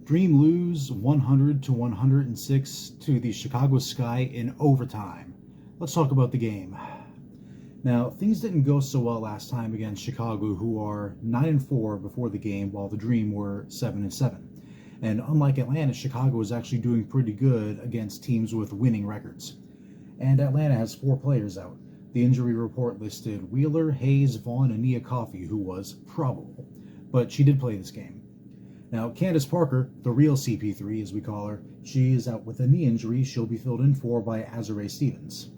Dream lose 100 to 106 to the Chicago Sky in overtime. Let's talk about the game. Now, things didn't go so well last time against Chicago, who are 9-4 before the game, while the Dream were 7-7. And unlike Atlanta, Chicago is actually doing pretty good against teams with winning records. And Atlanta has 4 players out. The injury report listed Wheeler, Hayes, Vaughn, and Nia Coffey, who was probable. But she did play this game. Now, Candace Parker, the real CP3 as we call her, she is out with a knee injury. She'll be filled in for by Azuré Stevens.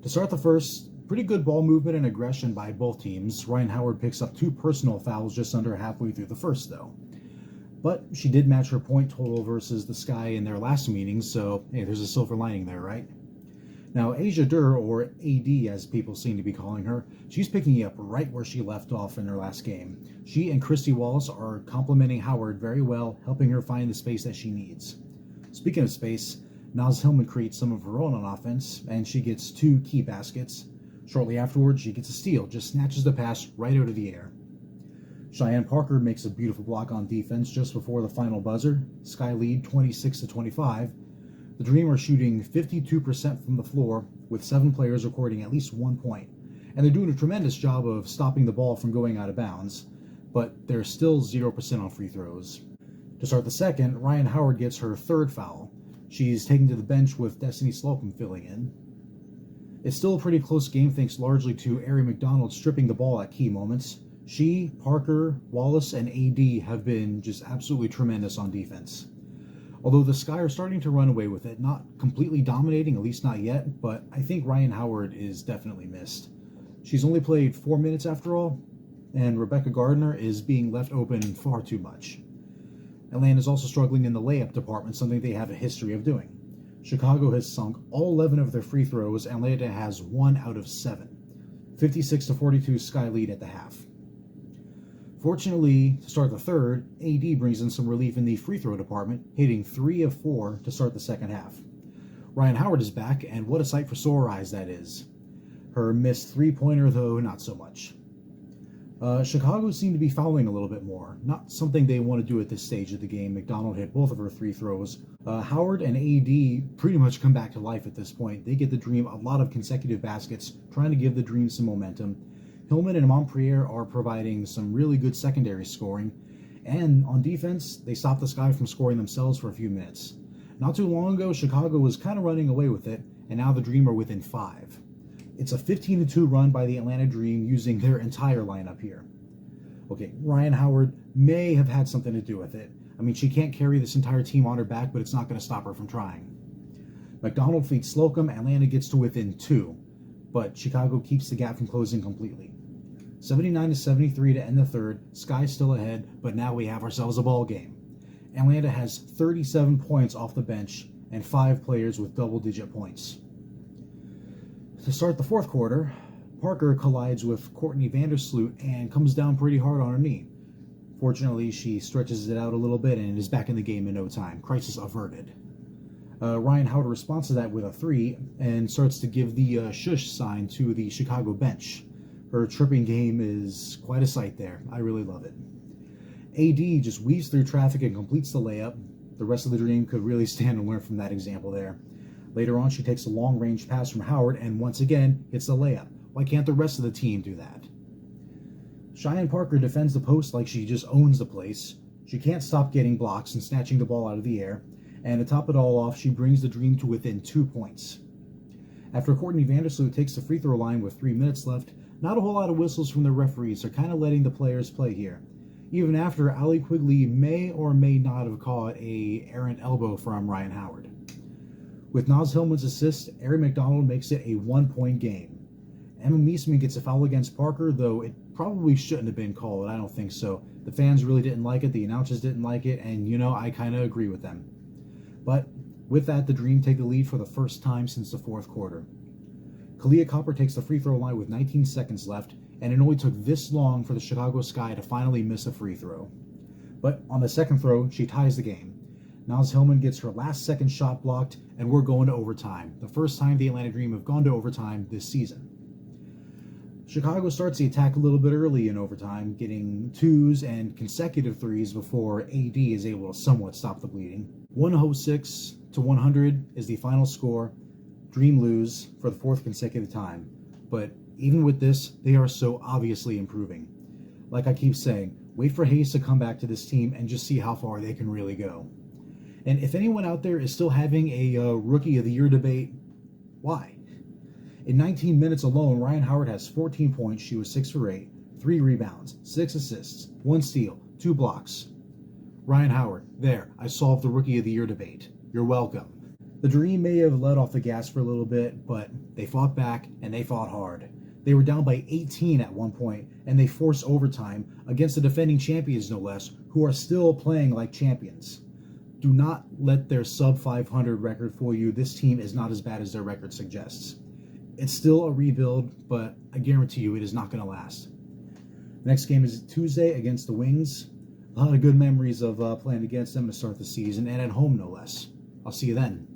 To start the first, pretty good ball movement and aggression by both teams. Ryan Howard picks up 2 personal fouls just under halfway through the first, though. But she did match her point total versus the Sky in their last meeting, so hey, there's a silver lining there, right? Now, Asia Durr, or AD as people seem to be calling her, she's picking up right where she left off in her last game. She and Christy Wallace are complimenting Howard very well, helping her find the space that she needs. Speaking of space, Naz Hillman creates some of her own on offense, and she gets 2 key baskets. Shortly afterwards, she gets a steal, just snatches the pass right out of the air. Cheyenne Parker makes a beautiful block on defense just before the final buzzer. Sky lead 26-25. The Dream are shooting 52% from the floor, with 7 players recording at least 1 point. And they're doing a tremendous job of stopping the ball from going out of bounds, but they're still 0% on free throws. To start the second, Ryan Howard gets her 3rd foul. She's taken to the bench with Destiny Slocum filling in. It's still a pretty close game thanks largely to Ari McDonald stripping the ball at key moments. She, Parker, Wallace, and AD have been just absolutely tremendous on defense. Although the Sky are starting to run away with it, not completely dominating, at least not yet, but I think Ryan Howard is definitely missed. She's only played 4 minutes after all, and Rebecca Gardner is being left open far too much. Atlanta is also struggling in the layup department, something they have a history of doing. Chicago has sunk all 11 of their free throws, and Atlanta has 1 out of 7. 56-42 Sky lead at the half. Fortunately, to start the third, AD brings in some relief in the free throw department, hitting 3 of 4 to start the second half. Ryan Howard is back, and what a sight for sore eyes that is. Her missed 3-pointer, though, not so much. Chicago seemed to be fouling a little bit more, not something they want to do at this stage of the game. McDonald hit both of her 3 throws. Howard and AD pretty much come back to life at this point. They get the Dream a lot of consecutive baskets, trying to give the Dream some momentum. Hillman and Montprier are providing some really good secondary scoring, and on defense, they stop the Sky from scoring themselves for a few minutes. Not too long ago, Chicago was kind of running away with it, and now the Dream are within 5. It's a 15-2 run by the Atlanta Dream using their entire lineup here. Okay, Ryan Howard may have had something to do with it. I mean, she can't carry this entire team on her back, but it's not going to stop her from trying. McDonald feeds Slocum, Atlanta gets to within 2, but Chicago keeps the gap from closing completely. 79-73 to end the third. Sky's still ahead, but now we have ourselves a ball game. Atlanta has 37 points off the bench and 5 players with double-digit points. To start the fourth quarter, Parker collides with Courtney Vandersloot and comes down pretty hard on her knee. Fortunately, she stretches it out a little bit and is back in the game in no time. Crisis averted. Ryan Howard responds to that with a 3 and starts to give the shush sign to the Chicago bench. Her tripping game is quite a sight there. I really love it. AD just weaves through traffic and completes the layup. The rest of the Dream could really stand and learn from that example there. Later on, she takes a long-range pass from Howard and once again hits the layup. Why can't the rest of the team do that? Cheyenne Parker defends the post like she just owns the place. She can't stop getting blocks and snatching the ball out of the air. And to top it all off, she brings the Dream to within 2 points. After Courtney Vandersloot takes the free throw line with 3 minutes left, not a whole lot of whistles from the referees. They're kind of letting the players play here. Even after Allie Quigley may or may not have caught a errant elbow from Ryan Howard. With Naz Hillman's assist, Ari McDonald makes it a 1-point game. Emma Meesman gets a foul against Parker, though it probably shouldn't have been called. I don't think so. The fans really didn't like it, the announcers didn't like it, and I kind of agree with them. But with that, the Dream take the lead for the first time since the fourth quarter. Kalia Copper takes the free throw line with 19 seconds left, and it only took this long for the Chicago Sky to finally miss a free throw. But on the second throw, she ties the game. Naz Hillman gets her last second shot blocked, and we're going to overtime. The first time the Atlanta Dream have gone to overtime this season. Chicago starts the attack a little bit early in overtime, getting twos and consecutive threes before AD is able to somewhat stop the bleeding. 106 to 100 is the final score. Dream lose for the fourth consecutive time. But even with this, they are so obviously improving. Like I keep saying, wait for Hayes to come back to this team and just see how far they can really go. And if anyone out there is still having a Rookie of the Year debate, why? In 19 minutes alone, Ryan Howard has 14 points. She was 6 for 8, 3 rebounds, 6 assists, 1 steal, 2 blocks. Ryan Howard, there, I solved the Rookie of the Year debate. You're welcome. The Dream may have let off the gas for a little bit, but they fought back and they fought hard. They were down by 18 at one point, and they forced overtime against the defending champions, no less, who are still playing like champions. Do not let their sub-500 record fool you. This team is not as bad as their record suggests. It's still a rebuild, but I guarantee you it is not going to last. The next game is Tuesday against the Wings. A lot of good memories of playing against them to start the season, and at home, no less. I'll see you then.